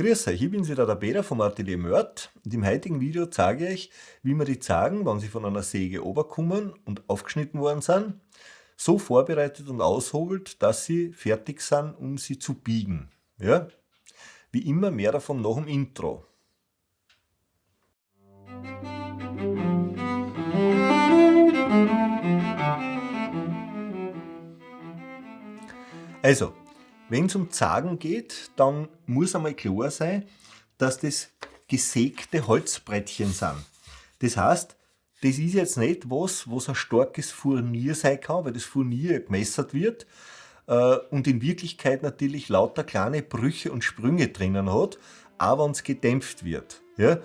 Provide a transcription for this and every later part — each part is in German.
Grüß euch, ich bin's wieder, der Peter vom Atelier Mörd und im heutigen Video zeige ich euch, wie man die Zargen, wenn sie von einer Säge runterkommen und aufgeschnitten worden sind, so vorbereitet und aushobelt, dass sie fertig sind, um sie zu biegen. Ja? Wie immer mehr davon nach dem Intro. Also, wenn es um Zargen geht, dann muss einmal klar sein, dass das gesägte Holzbrettchen sind. Das heißt, das ist jetzt nicht was ein starkes Furnier sein kann, weil das Furnier gemessert wird und in Wirklichkeit natürlich lauter kleine Brüche und Sprünge drinnen hat, auch wenn es gedämpft wird. Ja?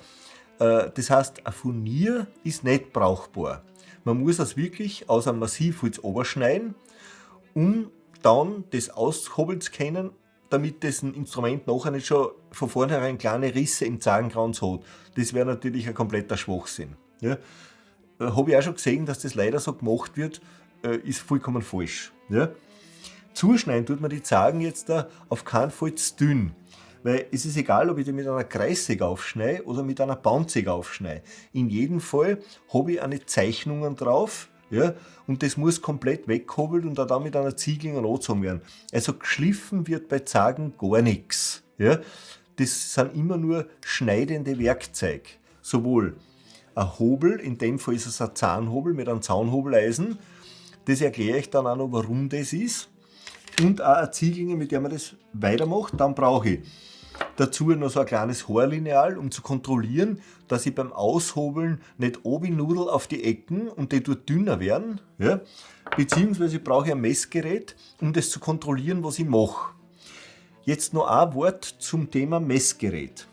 Das heißt, ein Furnier ist nicht brauchbar. Man muss es wirklich aus einem Massivholz oberschneiden, um dann das aushobeln zu können, damit das ein Instrument nachher nicht schon von vornherein kleine Risse im Zargenkranz hat. Das wäre natürlich ein kompletter Schwachsinn. Ja? Habe ich auch schon gesehen, dass das leider so gemacht wird, ist vollkommen falsch. Ja? Zuschneiden tut man die Zargen jetzt da auf keinen Fall zu dünn. Weil es ist egal, ob ich die mit einer Kreissäge aufschneide oder mit einer Bandsäge aufschneide. In jedem Fall habe ich eine Zeichnungen drauf, ja, und das muss komplett weghobelt und auch dann mit einer Ziegling angezogen werden. Also geschliffen wird bei Zargen gar nichts. Ja. Das sind immer nur schneidende Werkzeuge. Sowohl ein Hobel, in dem Fall ist es ein Zahnhobel mit einem Zaunhobeleisen, das erkläre ich dann auch noch, warum das ist. Und auch eine Zieglinge, mit der man das weitermacht. Dann brauche ich dazu noch so ein kleines Haarlineal, um zu kontrollieren, dass ich beim Aushobeln nicht nudel auf die Ecken und die dort dünner werden. Ja? Beziehungsweise brauche ich ein Messgerät, um das zu kontrollieren, was ich mache. Jetzt noch ein Wort zum Thema Messgerät.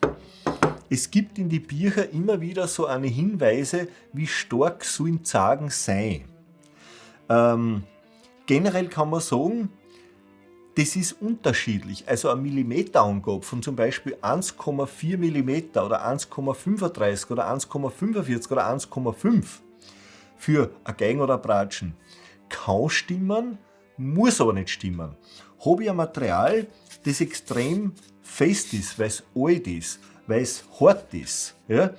Es gibt in die Bücher immer wieder so eine Hinweise, wie stark sollen Zargen sein. Generell kann man sagen, das ist unterschiedlich. Also eine Millimeterangabe von zum Beispiel 1,4 mm oder 1,35 oder 1,45 oder 1,5 für ein Geigen oder ein Bratschen kann stimmen, muss aber nicht stimmen. Habe ich ein Material, das extrem fest ist, weil es alt ist, weil es hart ist, ja,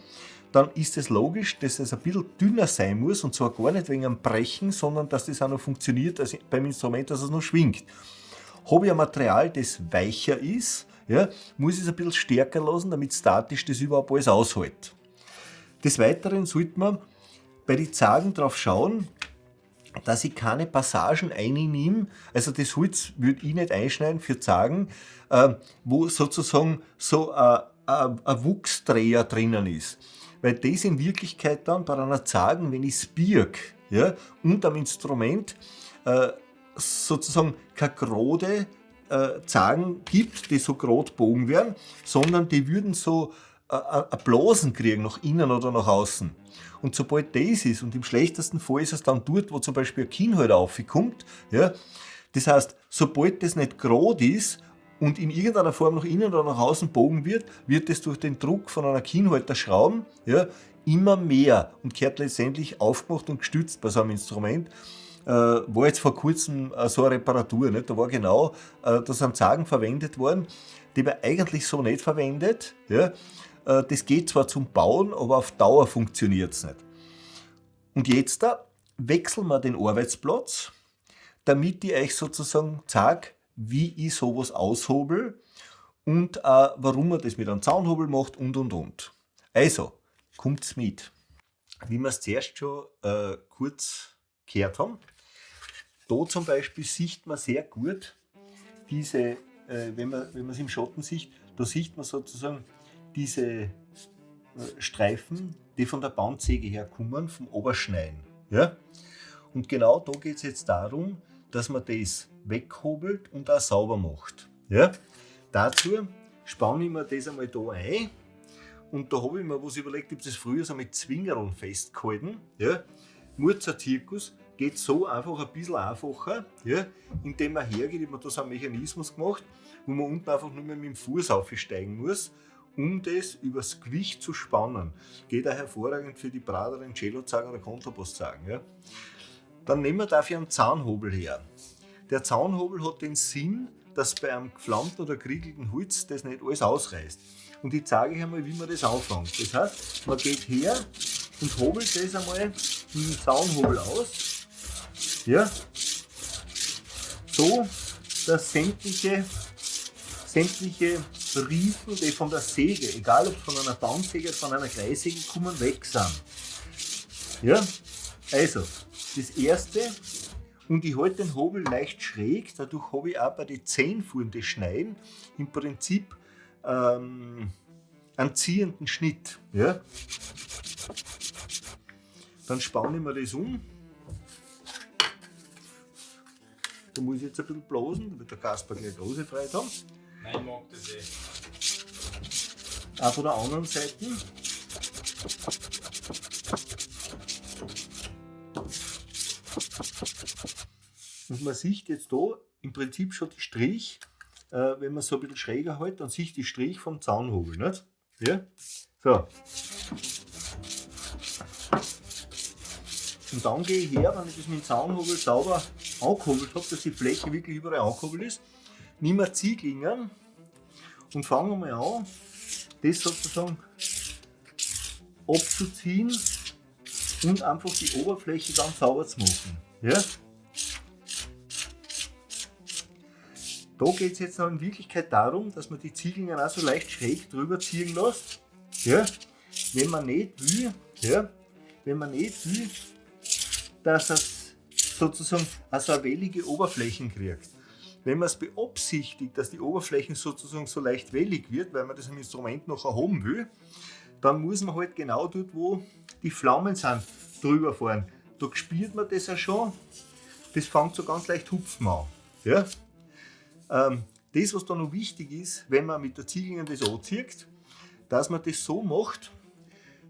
dann ist es logisch, dass es ein bisschen dünner sein muss und zwar gar nicht wegen einem Brechen, sondern dass das auch noch funktioniert also beim Instrument, dass es noch schwingt. Habe ich ein Material, das weicher ist, ja, muss ich es ein bisschen stärker lassen, damit statisch das überhaupt alles aushält. Des Weiteren sollte man bei den Zargen darauf schauen, dass ich keine Passagen einnehme. Also das Holz würde ich nicht einschneiden für Zargen, wo sozusagen so ein Wuchsdreher drinnen ist. Weil das in Wirklichkeit dann bei einer Zargen, wenn ich es birg, ja, und am Instrument sozusagen keine gerade Zargen gibt, die so gerade bogen werden, sondern die würden so ein Blasen kriegen, nach innen oder nach außen. Und sobald das ist, und im schlechtesten Fall ist es dann dort, wo zum Beispiel ein Kinnhalter aufkommt, ja, das heißt, sobald das nicht gerade ist und in irgendeiner Form nach innen oder nach außen bogen wird, wird es durch den Druck von einer Kinnhalterschraube, ja, immer mehr und gehört letztendlich aufgemacht und gestützt bei so einem Instrument. War jetzt vor kurzem so eine Reparatur, nicht? Da war genau, da sind Zargen verwendet worden, die man eigentlich so nicht verwendet. Ja? Das geht zwar zum Bauen, aber auf Dauer funktioniert es nicht. Und jetzt wechseln wir den Arbeitsplatz, damit ich euch sozusagen zeige, wie ich sowas aushobel und warum man das mit einem Zaunhobel macht und. Also, kommt's mit. Wie wir es zuerst schon kurz gehört haben, da zum Beispiel sieht man sehr gut diese, wenn man es im Schatten sieht, da sieht man sozusagen diese Streifen, die von der Bandsäge herkommen, vom Oberschneiden. Ja? Und genau da geht es jetzt darum, dass man das weghobelt und auch sauber macht. Ja? Dazu spanne ich mir das einmal da ein und da habe ich mir was überlegt, ich habe das früher so mit Zwingerln festgehalten. Ja? Murzer Zirkus geht so einfach ein bisschen einfacher, ja, indem man hergeht. Ich habe da so einen Mechanismus gemacht, wo man unten einfach nur mit dem Fuß aufsteigen muss, um das übers Gewicht zu spannen. Geht auch hervorragend für die brateren Cello-Zargen oder Kontrabass-Zargen. Ja. Dann nehmen wir dafür einen Zaunhobel her. Der Zaunhobel hat den Sinn, dass bei einem geflammten oder geriegelten Holz das nicht alles ausreißt. Und ich zeige euch einmal, wie man das anfängt. Das heißt, man geht her und hobelt das einmal mit dem Zaunhobel aus. Ja, so, dass sämtliche Riefen, die von der Säge, egal ob von einer Bandsäge oder von einer Kreissäge kommen, weg sind. Ja, also, das erste, und ich halte den Hobel leicht schräg, dadurch habe ich auch bei den Zehenfuhren des Schneiden im Prinzip einen ziehenden Schnitt. Ja. Dann spanne ich mir das um. Da muss ich jetzt ein bisschen blasen, damit der Kasper gleich große Freude haben. Nein, ich mag das eh. Auch von der anderen Seite. Und man sieht jetzt da im Prinzip schon die Strich, wenn man so ein bisschen schräger hält, dann sieht die Strich vom Zaunhobel. Nicht? Ja? So. Und dann gehe ich her, wenn ich das mit dem Zaunhobel sauber angehobelt habe, dass die Fläche wirklich überall angehobelt ist, nehme eine Zieglinge und fange mal an, das sozusagen abzuziehen und einfach die Oberfläche ganz sauber zu machen. Ja? Da geht es jetzt noch in Wirklichkeit darum, dass man die Ziegeln auch so leicht schräg drüber ziehen lässt. Ja? Wenn man nicht will, dass es sozusagen also eine wellige Oberflächen kriegt. Wenn man es beabsichtigt, dass die Oberfläche sozusagen so leicht wellig wird, weil man das am Instrument noch erhoben will, dann muss man halt genau dort, wo die Flammen sind, drüber fahren. Da spürt man das ja schon, das fängt so ganz leicht hupfen an. Ja? Das, was da noch wichtig ist, wenn man mit der Ziegel das anzieht, dass man das so macht,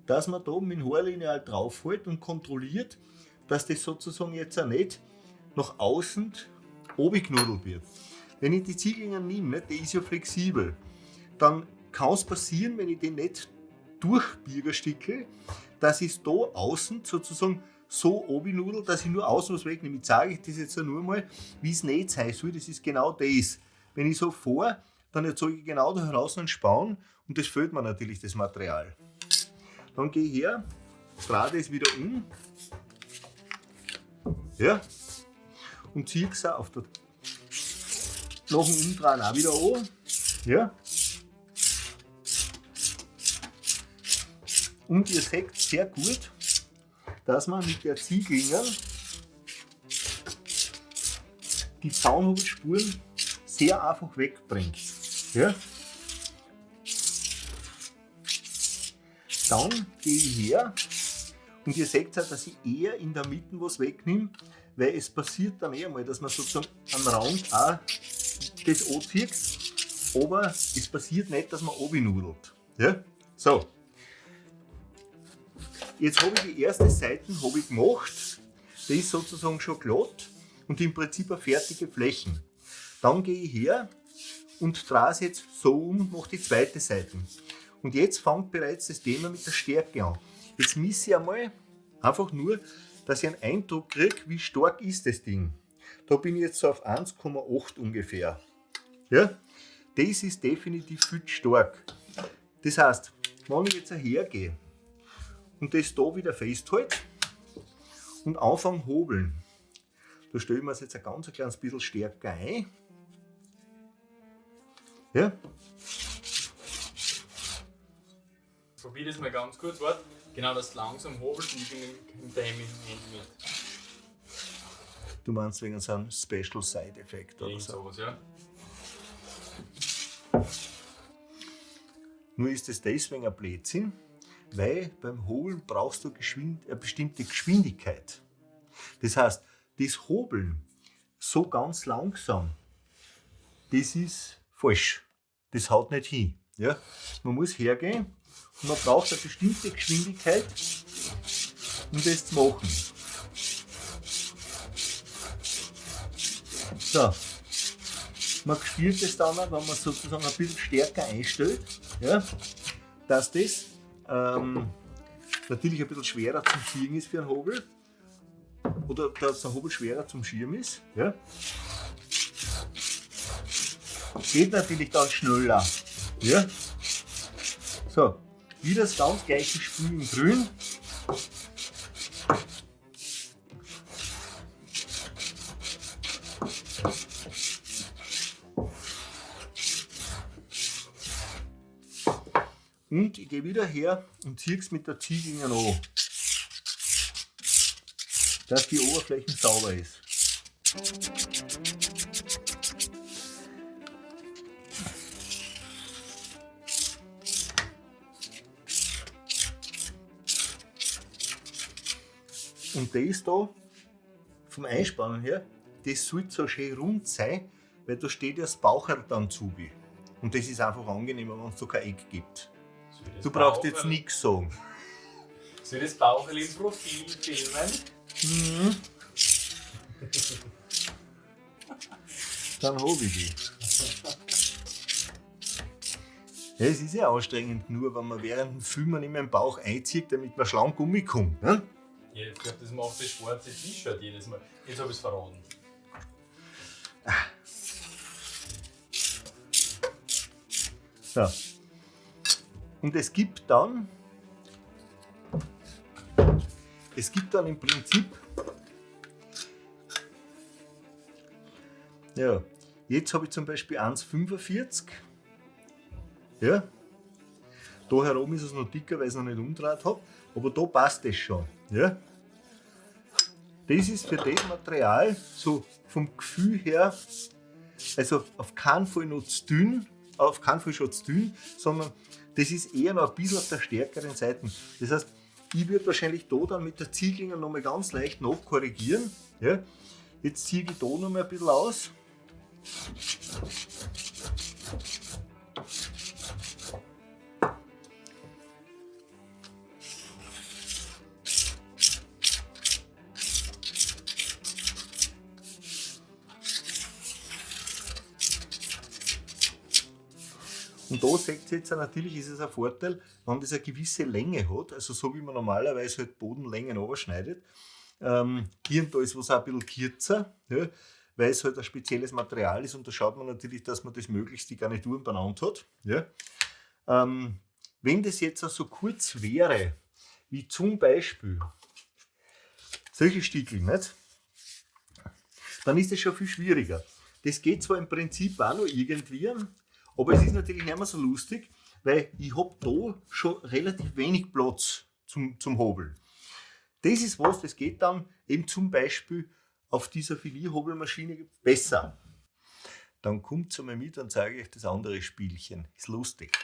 dass man da mit dem Haarlineal draufhält und kontrolliert, dass das sozusagen jetzt auch nicht nach außen runtergenudelt wird. Wenn ich die Ziegeln nehme, die ist ja flexibel, dann kann es passieren, wenn ich den nicht durchbiegerstickel, dass ich es da außen sozusagen so runternudel, dass ich nur außen was wegnehme. Ich zeige euch das jetzt nur mal, wie es nicht sein soll. Das ist genau das. Wenn ich so vor, dann erzeuge ich genau da heraus einen Spann und das fehlt mir natürlich, das Material. Dann gehe ich her, drehe das wieder um, ja, und ziehe es auf der, nach dem Umdrehen auch wieder an. Ja. Und ihr seht sehr gut, dass man mit der Zieglinge die Zaunhobelspuren sehr einfach wegbringt. Ja. Dann gehe ich her und ihr seht auch, dass ich eher in der Mitte was wegnehme, weil es passiert dann eher mal, dass man sozusagen am Rand auch das anzieht, aber es passiert nicht, dass man runternudelt. Ja? So. Jetzt habe ich die erste Seite gemacht, die ist sozusagen schon glatt und im Prinzip eine fertige Fläche. Dann gehe ich her und drehe es jetzt so um, mache die zweite Seite. Und jetzt fängt bereits das Thema mit der Stärke an. Jetzt misse ich einmal einfach nur, dass ich einen Eindruck kriege, wie stark ist das Ding. Da bin ich jetzt so auf 1,8 ungefähr. Ja? Das ist definitiv viel stark. Das heißt, wenn ich jetzt hergehe und das da wieder festhalte und anfange hobeln, da stelle ich mir jetzt ein ganz kleines bisschen stärker ein. Ja? Probier das mal ganz kurz, warte. Genau, das langsam hobelt und ich bin hinter ihm mit dem Händen mit. Du meinst wegen so einem Special Side Effekt oder Irgend so? sowas, ja. Nur ist es deswegen ein Blödsinn, weil beim Hobeln brauchst du eine bestimmte Geschwindigkeit. Das heißt, das Hobeln so ganz langsam, das ist falsch. Das haut nicht hin. Ja? Man muss hergehen und man braucht eine bestimmte Geschwindigkeit, um das zu machen. So. Man spürt es dann, wenn man sozusagen ein bisschen stärker einstellt, ja, dass das natürlich ein bisschen schwerer zum Ziehen ist für einen Hobel. Oder dass der Hobel schwerer zum Schieben ist. Ja. geht natürlich dann schneller. Ja? So, wieder das ganz gleiche Spiel in Grün. Und ich gehe wieder her und ziehe es mit der Ziegel an, dass die Oberfläche sauber ist. Und das da, vom Einspannen her, das sollte so schön rund sein, weil da steht ja das Baucherl dann zu. Und das ist einfach angenehmer, wenn es so kein Eck gibt. Du brauchst jetzt nichts sagen. Soll ich das Baucherl im Profil filmen? Mhm. Dann habe ich die. Ja, es ist ja anstrengend nur, wenn man während dem Filmen in meinen Bauch einzieht, damit man schlank umkommt. Ne? Ja, ich glaube, das macht das schwarze T-Shirt jedes Mal. Jetzt habe ich es verraten. So. Und es gibt dann im Prinzip, ja, jetzt habe ich zum Beispiel 1,45. Ja. Da herum ist es noch dicker, weil ich es noch nicht umgedreht habe, aber da passt es schon. Ja. Das ist für das Material so vom Gefühl her, also auf keinen Fall noch zu dünn, auf keinen Fall schon zu dünn, sondern das ist eher noch ein bisschen auf der stärkeren Seite. Das heißt, ich würde wahrscheinlich da dann mit der Ziegel noch mal ganz leicht nachkorrigieren. Ja. Jetzt ziehe ich da noch mal ein bisschen aus. Und da seht ihr jetzt natürlich, ist es ein Vorteil, wenn das eine gewisse Länge hat, also so wie man normalerweise halt Bodenlängen überschneidet. Hier und da ist was auch ein bisschen kürzer, ja, weil es halt ein spezielles Material ist und da schaut man natürlich, dass man das möglichst die Garnituren beieinander hat. Ja. Wenn das jetzt auch so kurz wäre, wie zum Beispiel solche Stickel, nicht? Dann ist das schon viel schwieriger. Das geht zwar im Prinzip auch noch irgendwie, aber es ist natürlich nicht mehr so lustig, weil ich habe da schon relativ wenig Platz zum Hobeln. Das ist was, das geht dann eben zum Beispiel auf dieser Filet-Hobelmaschine besser. Dann kommt einmal mit und zeige ich euch das andere Spielchen. Ist lustig.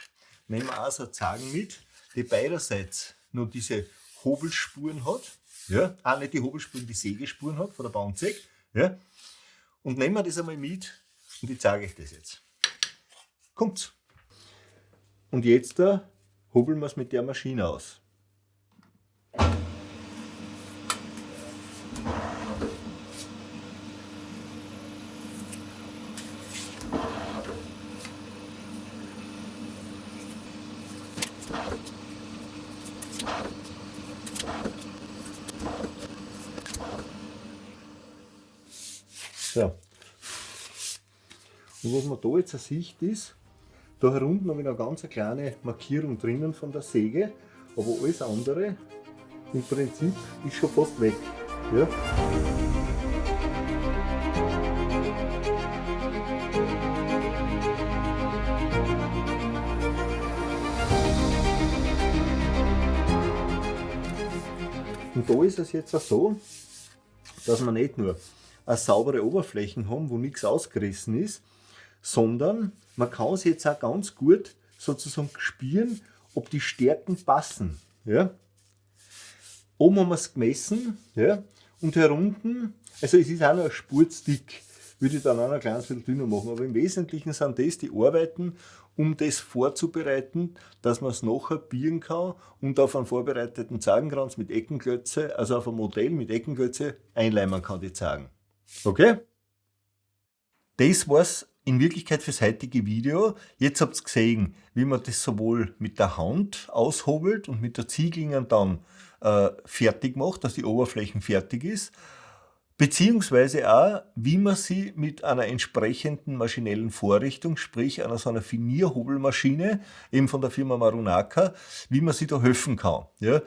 Nehmen wir auch so eine Zange mit, die beiderseits nur diese Hobelspuren hat. Ja, auch nicht die Hobelspuren, die Sägespuren hat von der Bandsäge. Ja. Und nehmen wir das einmal mit und ich zeige euch das jetzt. Kommt's. Und jetzt hobeln wir es mit der Maschine aus. So. Und was man da jetzt sieht ist, da herunten habe ich noch ganz eine kleine Markierung drinnen von der Säge, aber alles andere im Prinzip ist schon fast weg. Ja. Und da ist es jetzt auch so, dass wir nicht nur eine saubere Oberflächen haben, wo nichts ausgerissen ist, sondern man kann es jetzt auch ganz gut sozusagen spüren, ob die Stärken passen. Ja? Oben haben wir es gemessen, ja? Und herunten, also es ist auch noch ein Spur zu dick, würde ich dann auch noch ein kleines bisschen dünner machen, aber im Wesentlichen sind das die Arbeiten, um das vorzubereiten, dass man es nachher biegen kann und auf einen vorbereiteten Zagenkranz mit Eckenklötze, also auf ein Modell mit Eckenklötze einleimen kann, die Zagen. Okay? Das war's in Wirklichkeit fürs heutige Video. Jetzt habt ihr gesehen, wie man das sowohl mit der Hand aushobelt und mit der Ziegel dann fertig macht, dass die Oberfläche fertig ist, Beziehungsweise auch, wie man sie mit einer entsprechenden maschinellen Vorrichtung, sprich einer so einer Finierhobelmaschine, eben von der Firma Marunaka, wie man sie da helfen kann. Ja?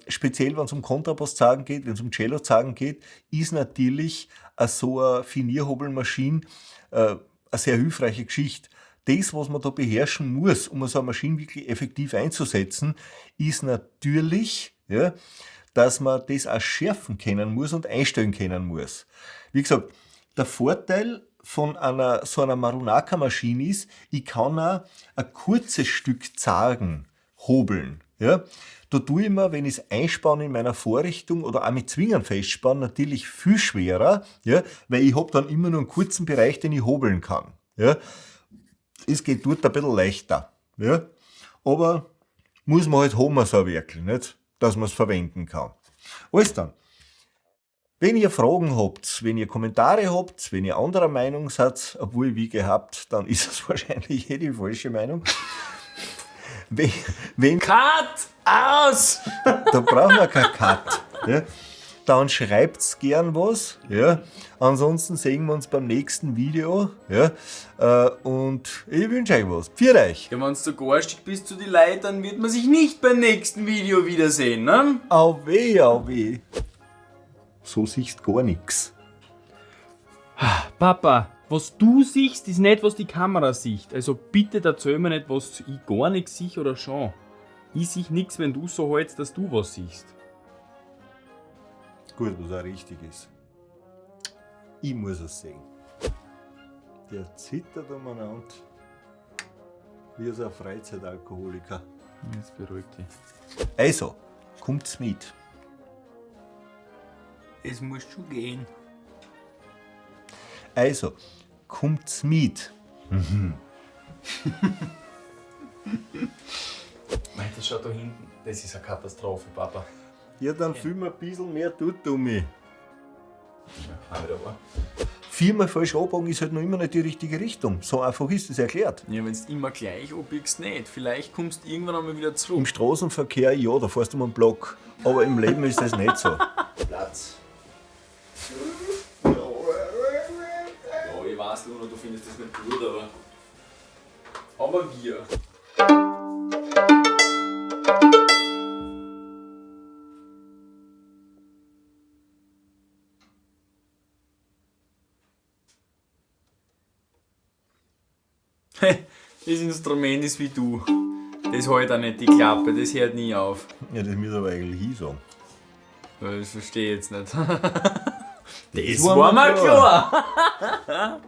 Speziell, wenn es um Kontrabasszagen geht, wenn es um Cellozagen geht, ist natürlich so eine Finierhobelmaschine eine sehr hilfreiche Geschichte. Das, was man da beherrschen muss, um so eine Maschine wirklich effektiv einzusetzen, ist natürlich, ja, dass man das auch schärfen können muss und einstellen können muss. Wie gesagt, der Vorteil von so einer Marunaka-Maschine ist, ich kann auch ein kurzes Stück Zagen hobeln. Ja? Da tue ich mir, wenn ich es einspanne in meiner Vorrichtung oder auch mit Zwingern festspanne, natürlich viel schwerer, ja? Weil ich habe dann immer nur einen kurzen Bereich, den ich hobeln kann. Ja? Es geht dort ein bisschen leichter. Ja? Aber muss man halt haben, so wirklich, nicht? Dass man es verwenden kann. Alles dann. Wenn ihr Fragen habt, wenn ihr Kommentare habt, wenn ihr anderer Meinung seid, obwohl wie gehabt, dann ist es wahrscheinlich die falsche Meinung. Wenn Cut! Aus! da brauchen wir keinen Cut. Ja? Dann schreibt's gern was. Ja? Ansonsten sehen wir uns beim nächsten Video. Ja? Und ich wünsche euch was. Für euch. Ja, wenn du so garstig bist zu die Leute, dann wird man sich nicht beim nächsten Video wiedersehen, ne? Au weh, au weh. So siehst gar nix. Papa, was du siehst, ist nicht, was die Kamera sieht. Also bitte erzähl mir nicht, was ich gar nichts sehe oder schon. Ich sehe nichts, wenn du so hältst, dass du was siehst. Gut, was auch richtig ist. Ich muss es sehen. Der zittert umeinander wie so ein Freizeitalkoholiker. Jetzt beruhigt dich. Also, kommt's mit. Es muss schon gehen. Also, kommt's mit. Mei, das schaut da hinten. Das ist eine Katastrophe, Papa. Ja, dann film ein bisschen mehr tut du mich. Ja, wieder wahr. Viermal falsch abbogen ist halt noch immer nicht die richtige Richtung. So einfach ist es erklärt. Ja, wenn du immer gleich abbiegst, nicht. Vielleicht kommst du irgendwann einmal wieder zurück. Im Straßenverkehr, ja, da fährst du um einen Block. Aber im Leben ist das nicht so. Platz. Ja, ich weiß, Luna, du findest das nicht gut, aber wir. Das Instrument ist wie du. Das hält auch nicht die Klappe, das hört nie auf. Ja, das muss aber eigentlich hin sagen. Das verstehe ich jetzt nicht. Das war war mir mir klar.